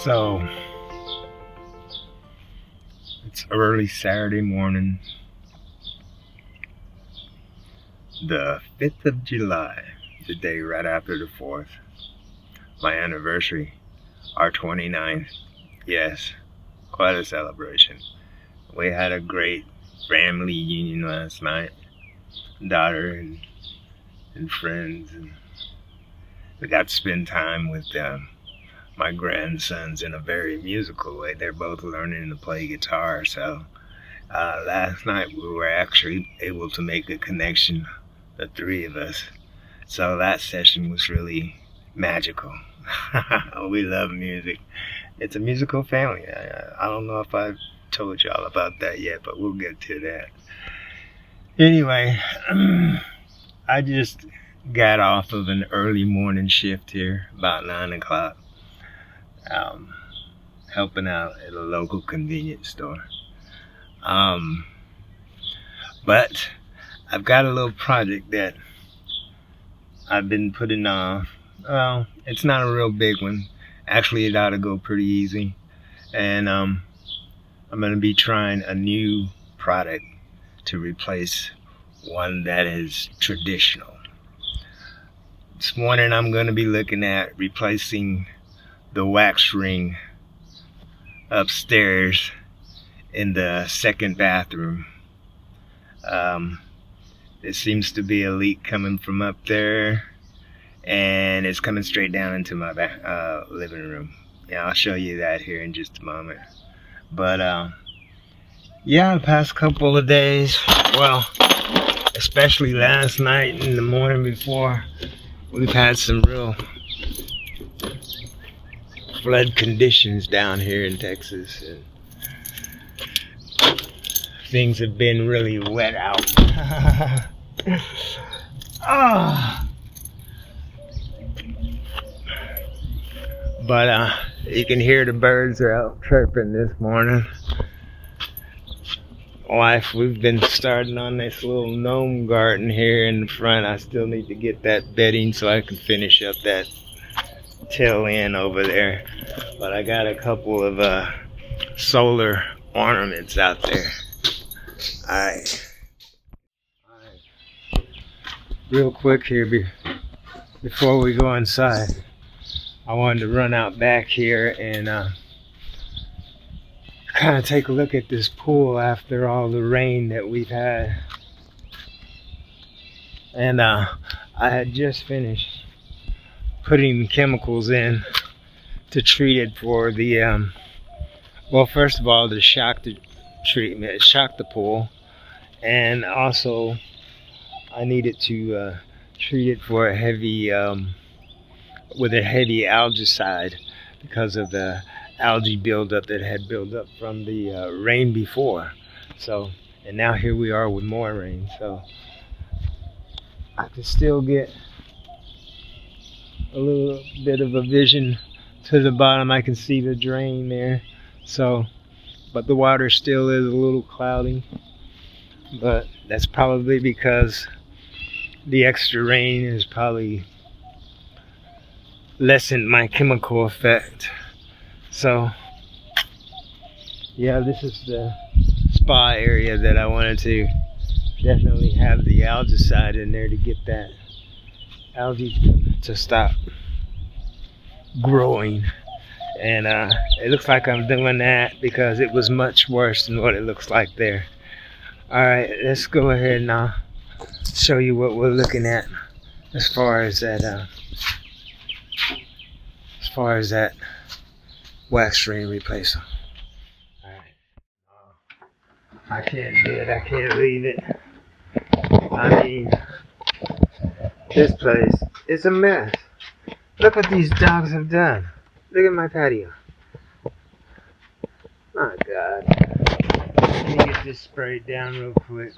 So it's early Saturday morning, the 5th of July, the day right after the 4th, my anniversary, our 29th. Yes, quite a celebration. We had a great family union last night, daughter and friends, and we got to spend time with my grandsons in a very musical way. They're both learning to play guitar, so last night we were actually able to make a connection, the three of us. So that session was really magical. We love music. It's a musical family. I don't know if I've told y'all about that yet, but we'll get to that. Anyway, I just got off of an early morning shift here, about 9 o'clock, helping out at a local convenience store. But I've got a little project that I've been putting off. Well, it's not a real big one. Actually, it ought to go pretty easy. And I'm going to be trying a new product to replace one that is traditional. This morning I'm going to be looking at replacing the wax ring upstairs in the second bathroom. There seems to be a leak coming from up there, and it's coming straight down into my living room. Yeah, I'll show you that here in just a moment. But yeah, the past couple of days, well, especially last night and the morning before, we've had some real flood conditions down here in Texas, and things have been really wet out. But you can hear the birds are out chirping this morning. We've been starting on this little gnome garden here in the front. I still need to get that bedding so I can finish up that tail end over there. But I got a couple of solar ornaments out there. Alright. Real quick here before we go inside, I wanted to run out back here and kind of take a look at this pool after all the rain that we've had. And I had just finished putting chemicals in to treat it for the well, first of all, to shock the treatment, shock the pool, and also I needed to treat it for a heavy with a heavy algicide because of the algae buildup that had built up from the rain before. So, and now here we are with more rain. So I can still get a little bit of a vision to the bottom. I can see the drain there. So, but the water still is a little cloudy. But that's probably because the extra rain has probably lessened my chemical effect. So yeah, this is the spa area that I wanted to definitely have the algicide in there to get that algae to stop growing. And it looks like I'm doing that because it was much worse than what it looks like there. Alright, let's go ahead and I'll show you what we're looking at as far as that wax ring replacer. Alright. I can't do it. I can't leave it. I mean, this place is a mess. Look what these dogs have done. Look at my patio. My God. Let me get this sprayed down real quick.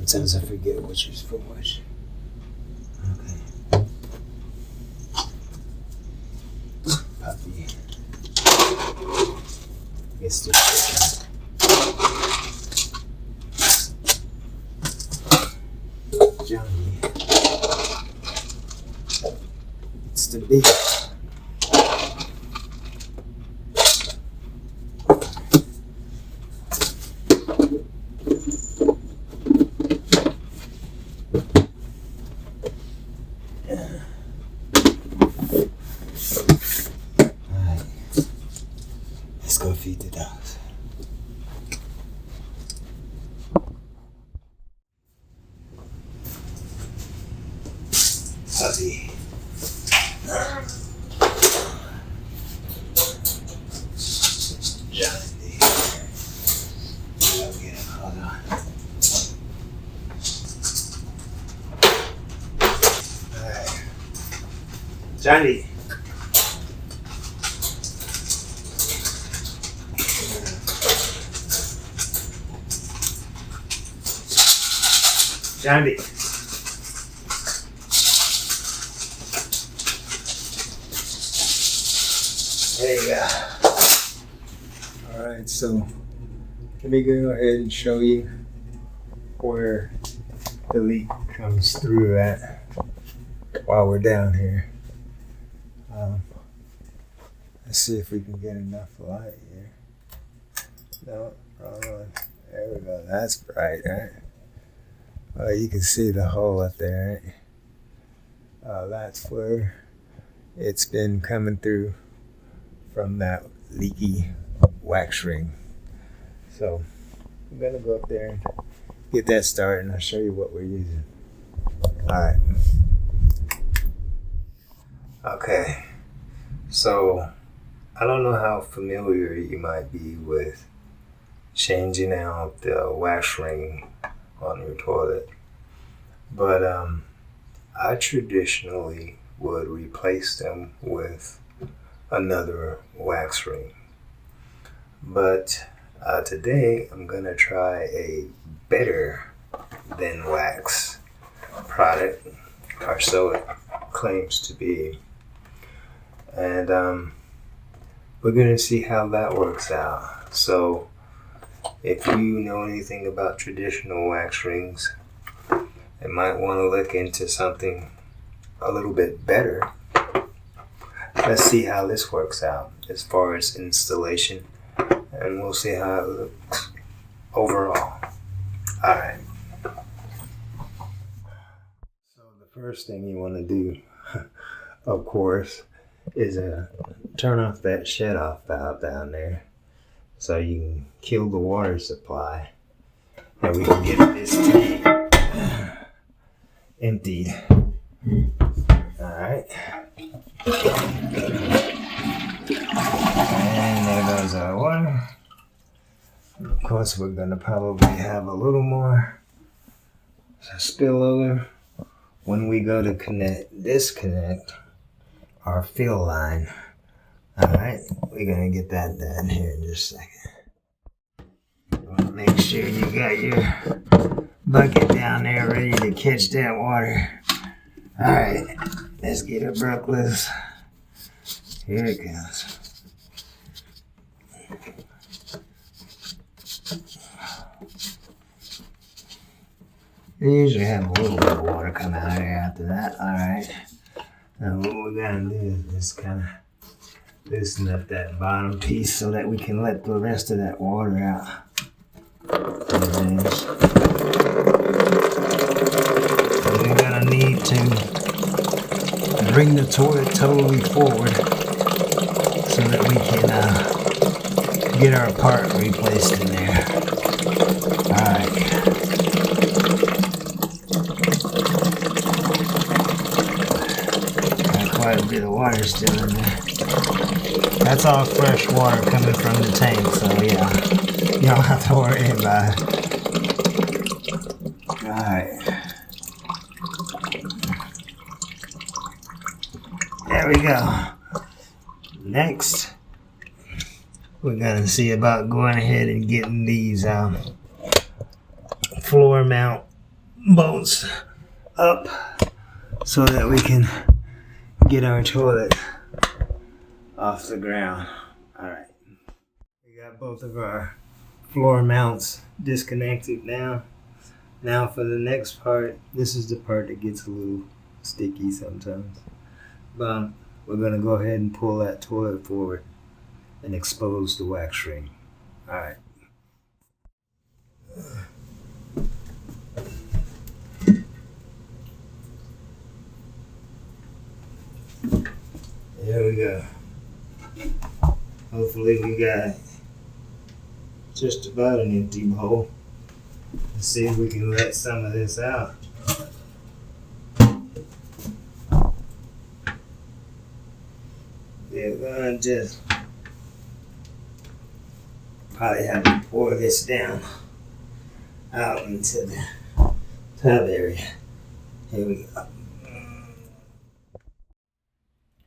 Sometimes I forget which is for which. Okay. Puppy. It's the chicken. Johnny. It's the big. Let's go feed the dogs. Puppy. Johnny. Okay, hold on. Alright. Johnny. Johnny. There you go. Alright, so let me go ahead and show you where the leak comes through at while we're down here. Let's see if we can get enough light here. No, wrong one. There we go. That's bright, right? Well, you can see the hole up there, right? That's where it's been coming through from that leaky wax ring. So I'm gonna go up there and get that started, and I'll show you what we're using. Alright. Okay. So I don't know how familiar you might be with changing out the wax ring on your toilet, but I traditionally would replace them with another wax ring. But today I'm gonna try a better than wax product, or so it claims to be, and we're gonna see how that works out. So if you know anything about traditional wax rings and might want to look into something a little bit better, let's see how this works out as far as installation, and we'll see how it looks overall. Alright. So the first thing you want to do, of course, is turn off that shut-off valve down there so you can kill the water supply and we can get this tank emptied. Alright. And there goes our water. Of course, we're going to probably have a little more spillover when we go to disconnect our fill line. Alright, we're going to get that done here in just a second. You want to make sure you got your bucket down there ready to catch that water. Alright, let's get it broke loose. Here it goes. You usually have a little bit of water come out of here after that. Alright. Now what we're going to do is just kind of loosen up that bottom piece so that we can let the rest of that water out. And we're going to need to bring the toilet totally forward so that we can get our part replaced in there. Alright. Quite a bit of water still in there. That's all fresh water coming from the tank, so yeah, you don't have to worry about it. Alright. There we go. Next, we're going to see about going ahead and getting these floor mount bolts up so that we can get our toilet off the ground. Alright. We got both of our floor mounts disconnected now. Now for the next part, this is the part that gets a little sticky sometimes. But we're going to go ahead and pull that toilet forward and expose the wax ring. Alright. There we go. Hopefully we got just about an empty bowl. Let's see if we can let some of this out. We're gonna just probably have to pour this down out into the tub area. Here we go.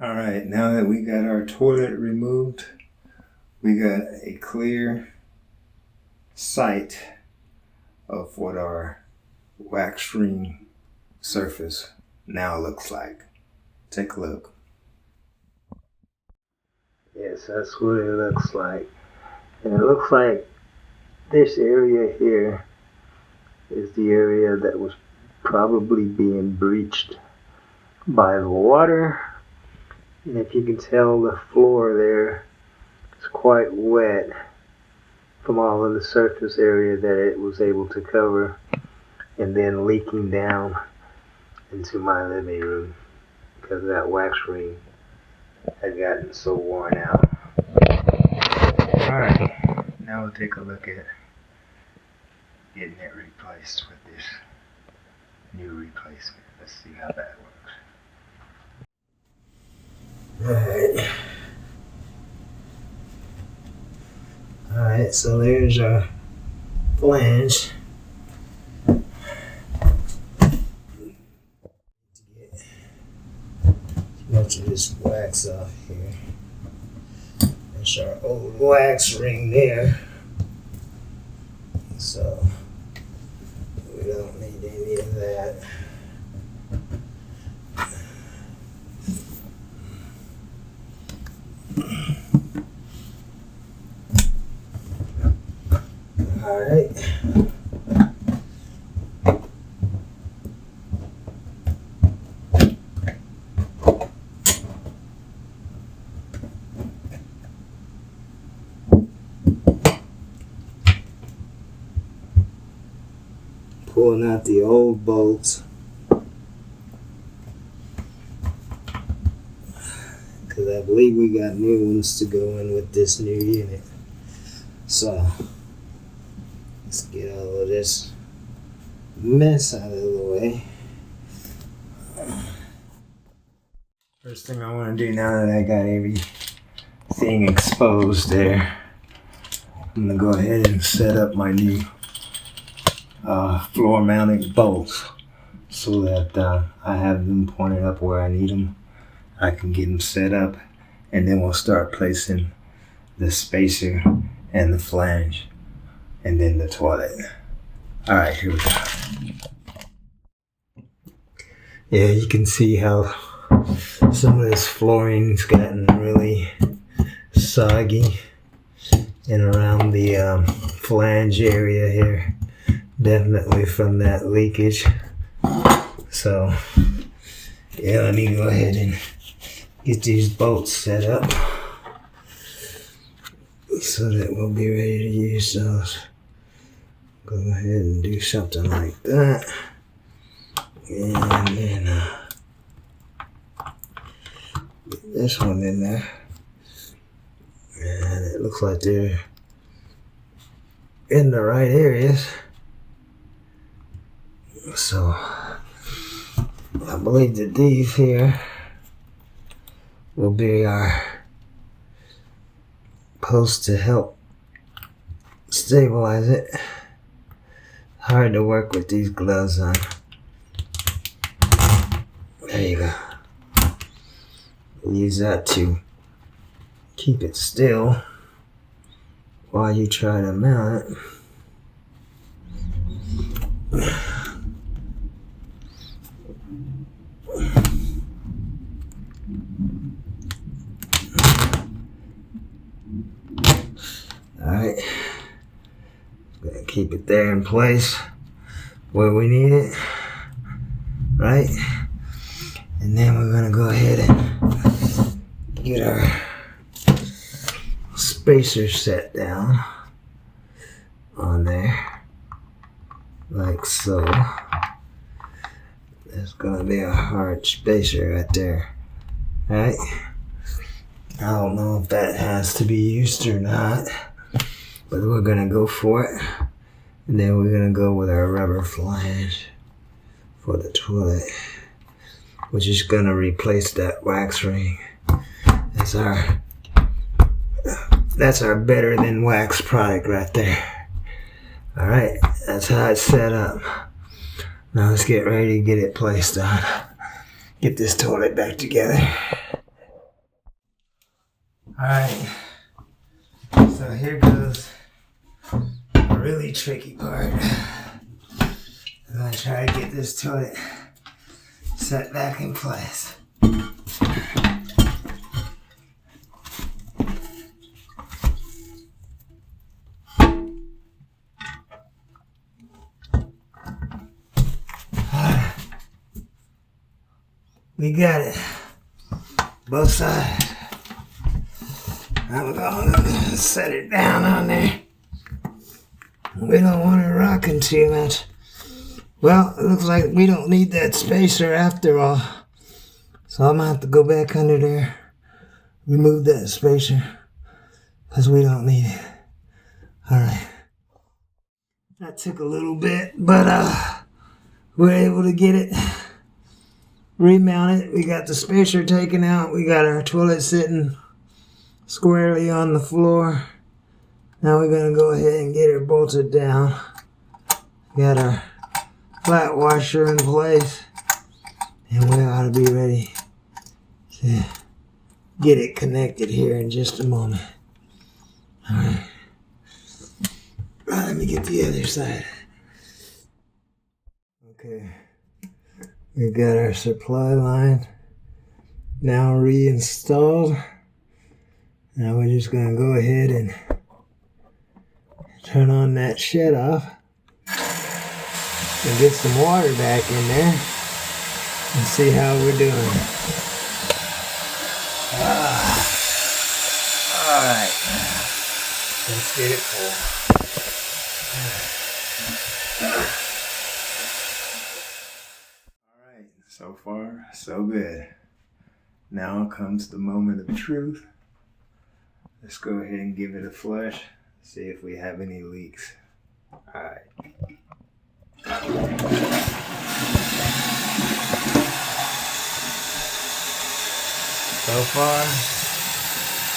Alright, now that we got our toilet removed, we got a clear sight of what our wax ring surface now looks like. Take a look. Yes, that's what it looks like. And it looks like this area here is the area that was probably being breached by the water. And if you can tell, the floor there is quite wet from all of the surface area that it was able to cover, and then leaking down into my living room because that wax ring had gotten so worn out. Alright, now we'll take a look at getting it replaced with this new replacement. Let's see how that works. Alright. Alright, so there's our flange. Get much of this wax off here. There's our old wax ring there. So we don't need any of that. Alright. Pulling out the old bolts. Because I believe we got new ones to go in with this new unit. So let's get all of this mess out of the way. First thing I want to do now that I got everything exposed there, I'm going to go ahead and set up my new floor mounted bolts so that I have them pointed up where I need them. I can get them set up, and then we'll start placing the spacer and the flange and then the toilet. Alright, here we go. Yeah, you can see how some of this flooring's gotten really soggy and around the flange area here, definitely from that leakage. So yeah, let me go ahead and get these bolts set up so that we'll be ready to use those. Go ahead and do something like that, and then get this one in there, and it looks like they're in the right areas. So I believe that these here will be our post to help stabilize it. Hard to work with these gloves on. There you go. Use that to keep it still while you try to mount it. Keep it there in place where we need it, right? And then we're gonna go ahead and get our spacer set down on there, like so. There's gonna be a hard spacer right there, right? I don't know if that has to be used or not, but we're gonna go for it. And then we're gonna go with our rubber flange for the toilet, which is gonna replace that wax ring. That's our better than wax product right there. All right, that's how it's set up. Now let's get ready to get it placed on. Get this toilet back together. All right, so here goes the really tricky part. I'm gonna try to get this toilet set back in place. We got it. Both sides. Now we're gonna set it down on there. We don't want it rocking too much. Well, it looks like we don't need that spacer after all. So I'm gonna have to go back under there, remove that spacer, because we don't need it. Alright. That took a little bit, but we're able to get it remounted. We got the spacer taken out. We got our toilet sitting squarely on the floor. Now we're gonna go ahead and get her bolted down. Got our flat washer in place, and we ought to be ready to get it connected here in just a moment. All right. Let me get the other side. Okay. We got our supply line now reinstalled. Now we're just gonna go ahead and turn on that shut off and get some water back in there and see how we're doing. Alright, let's get it full. Alright, so far so good. Now comes the moment of truth. Let's go ahead and give it a flush, see if we have any leaks. Alright. So far,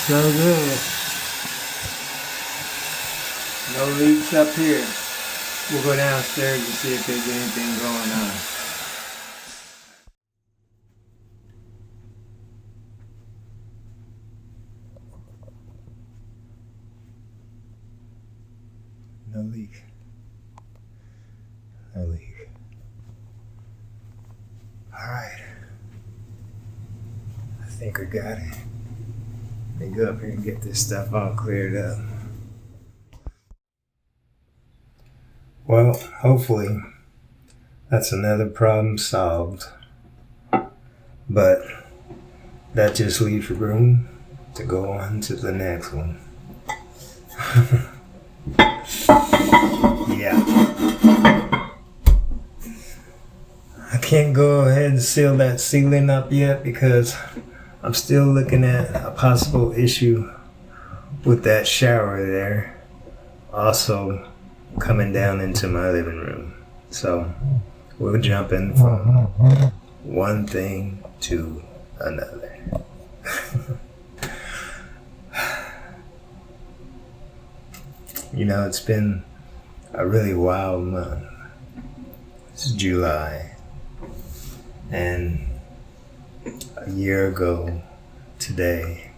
so good. No leaks up here. We'll go downstairs and see if there's anything going on. No leak. No leak. Alright. I think we got it. Let me go up here and get this stuff all cleared up. Well, hopefully that's another problem solved. But that just leaves room to go on to the next one. Yeah. I can't go ahead and seal that ceiling up yet because I'm still looking at a possible issue with that shower there. Also coming down into my living room. So we'll jump in from one thing to another. You know, it's been a really wild month. It's July. And a year ago today,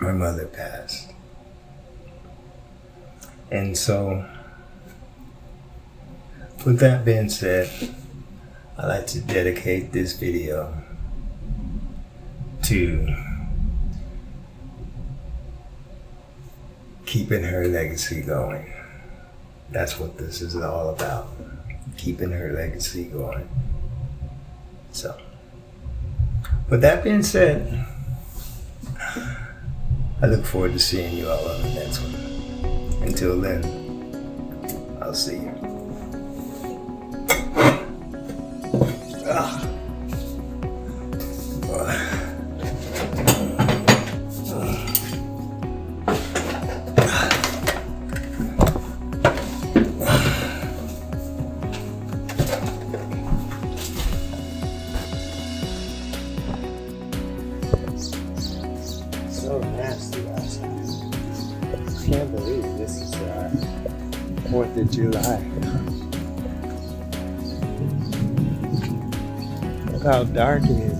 my mother passed. And so, with that being said, I'd like to dedicate this video to keeping her legacy going. That's what this is all about. Keeping her legacy going. So, with that being said, I look forward to seeing you all on the next one. Until then, I'll see you. So nasty outside. I can't believe this is 4th of July. Look how dark it is.